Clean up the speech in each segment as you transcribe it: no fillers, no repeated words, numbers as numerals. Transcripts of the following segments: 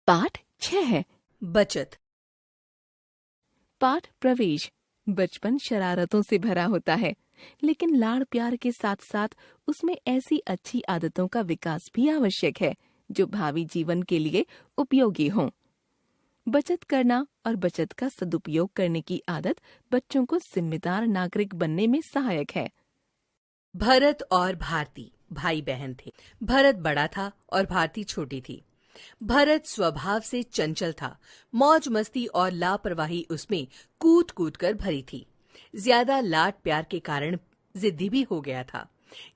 पाठ 6 बचत। पाठ प्रवेश। बचपन शरारतों से भरा होता है, लेकिन लाड़ प्यार के साथ साथ उसमें ऐसी अच्छी आदतों का विकास भी आवश्यक है जो भावी जीवन के लिए उपयोगी हों। बचत करना और बचत का सदुपयोग करने की आदत बच्चों को जिम्मेदार नागरिक बनने में सहायक है। भरत और भारती भाई बहन थे। भरत बड़ा था और भारती छोटी थी। भरत स्वभाव से चंचल था। मौज मस्ती और लापरवाही उसमें कूट कूट कर भरी थी। ज्यादा लाड प्यार के कारण जिद्दी भी हो गया था।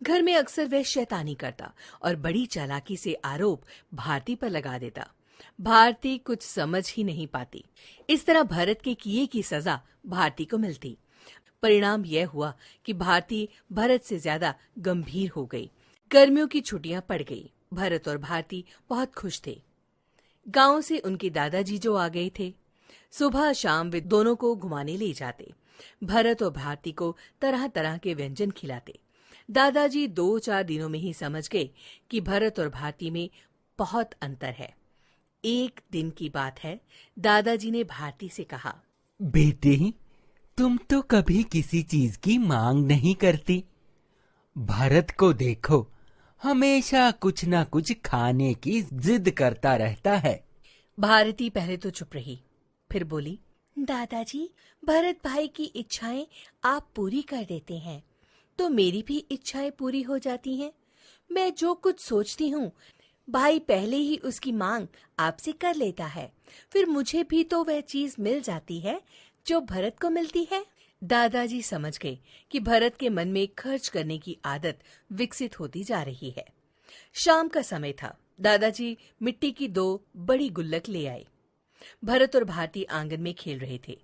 घर में अक्सर वह शैतानी करता और बड़ी चालाकी से आरोप भारती पर लगा देता। भारती कुछ समझ ही नहीं पाती। इस तरह भरत के किए की सजा भारती को मिलती। परिणाम यह हुआ कि भारती भरत से ज्यादा गंभीर हो गई। गर्मियों की छुट्टियां पड़ गई। भरत और भारती बहुत खुश थे। गांव से उनके दादाजी जो आ गए थे। सुबह शाम वे दोनों को घुमाने ले जाते। भरत और भारती को तरह तरह के व्यंजन खिलाते। दादाजी 2-4 दिनों में ही समझ गए कि भरत और भारती में बहुत अंतर है। एक दिन की बात है, दादाजी ने भारती से कहा, बेटी, तुम तो कभी किसी चीज की मांग नहीं करती। भरत को देखो, हमेशा कुछ ना कुछ खाने की जिद करता रहता है। भारती पहले तो चुप रही, फिर बोली, दादाजी, भरत भाई की इच्छाएं आप पूरी कर देते हैं तो मेरी भी इच्छाएं पूरी हो जाती हैं। मैं जो कुछ सोचती हूँ, भाई पहले ही उसकी मांग आपसे कर लेता है। फिर मुझे भी तो वह चीज मिल जाती है जो भरत को मिलती है। दादाजी समझ गए कि भरत के मन में खर्च करने की आदत विकसित होती जा रही है। शाम का समय था। दादाजी मिट्टी की 2 बड़ी गुल्लक ले आए। भरत और भारती आंगन में खेल रहे थे।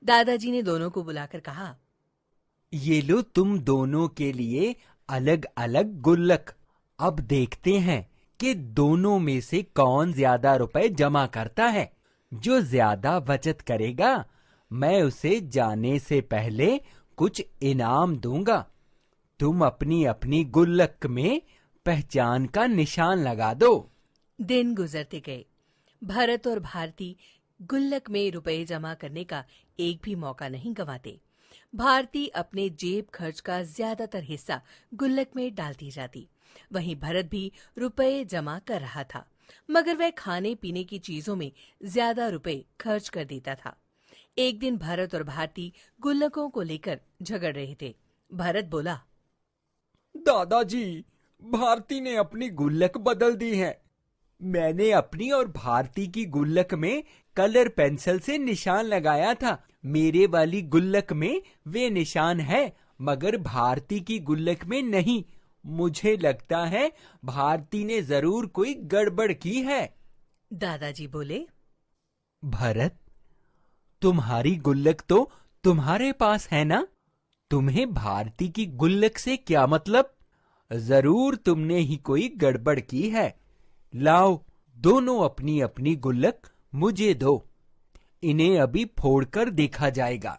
दादाजी ने दोनों को बुलाकर कहा, ये लो तुम दोनों के लिए अलग अलग गुल्लक। अब देखते हैं कि दोनों में से कौन ज्यादा रुपए जमा करता है। जो ज्यादा बचत करेगा, मैं उसे जाने से पहले कुछ इनाम दूंगा। तुम अपनी अपनी गुल्लक में पहचान का निशान लगा दो। दिन गुजरते गए। भरत और भारती गुल्लक में रुपए जमा करने का एक भी मौका नहीं गंवाते। भारती अपने जेब खर्च का ज्यादातर हिस्सा गुल्लक में डालती जाती। वहीं भरत भी रुपए जमा कर रहा था, मगर वह खाने पीने की चीजों में ज्यादा रुपए खर्च कर देता था। एक दिन भरत और भारती गुल्लकों को लेकर झगड़ रहे थे। भरत बोला, दादाजी, भारती ने अपनी गुल्लक बदल दी है। मैंने अपनी और भारती की गुल्लक में कलर पेंसिल से निशान लगाया था। मेरे वाली गुल्लक में वे निशान है, मगर भारती की गुल्लक में नहीं। मुझे लगता है भारती ने जरूर कोई गड़बड़ की है। दादाजी बोले, भरत, तुम्हारी गुल्लक तो तुम्हारे पास है ना? तुम्हें भारती की गुल्लक से क्या मतलब? जरूर तुमने ही कोई गड़बड़ की है। लाओ, दोनों अपनी अपनी गुल्लक मुझे दो। इन्हें अभी फोड़कर देखा जाएगा।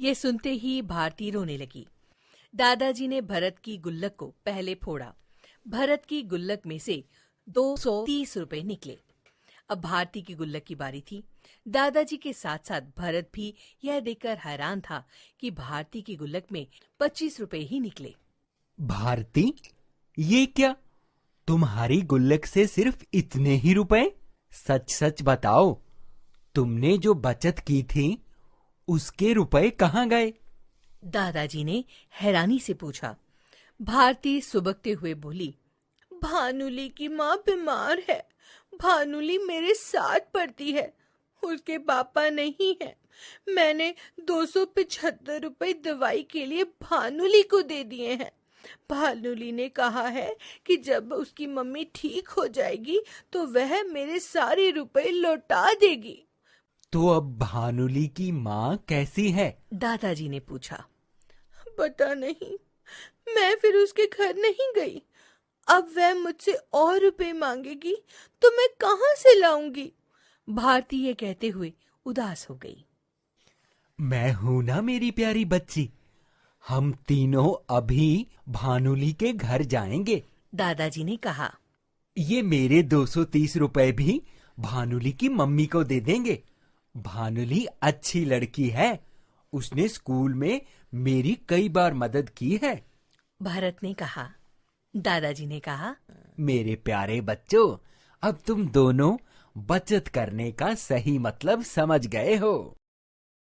ये सुनते ही भारती रोने लगी। दादाजी ने भरत की गुल्लक को पहले फोड़ा। भरत की गुल्लक में से 230 रुपए निकले। अब भारती की गुल्लक की बारी थी। दादाजी के साथ साथ भरत भी यह देखकर हैरान था कि भारती की गुल्लक में 25 रुपए ही निकले। भारती, ये क्या? तुम्हारी गुल्लक से सिर्फ इतने ही रुपए? सच सच बताओ, तुमने जो बचत की थी उसके रुपए कहाँ गए? दादाजी ने हैरानी से पूछा। भारती सुबकते हुए बोली, भानुली की माँ बीमार है। भानुली मेरे साथ पढ़ती है, उसके पापा नहीं है। मैंने 275 रुपए दवाई के लिए भानुली को दे दिए हैं। भानुली ने कहा है कि जब उसकी मम्मी ठीक हो जाएगी तो वह मेरे सारे रुपए लौटा देगी। तो अब भानुली की माँ कैसी है? दादाजी ने पूछा। पता नहीं, मैं फिर उसके घर नहीं गई। अब वह मुझसे और रुपए मांगेगी तो मैं कहाँ से लाऊंगी? भारती ये कहते हुए उदास हो गई। मैं हूं ना मेरी प्यारी बच्ची, हम तीनों अभी भानुली के घर जाएंगे। दादाजी ने कहा। ये मेरे 230 रुपए भी भानुली की मम्मी को दे देंगे। भानुली अच्छी लड़की है, उसने स्कूल में मेरी कई बार मदद की है। भरत ने कहा। दादाजी ने कहा, मेरे प्यारे बच्चों, अब तुम दोनों बचत करने का सही मतलब समझ गए हो।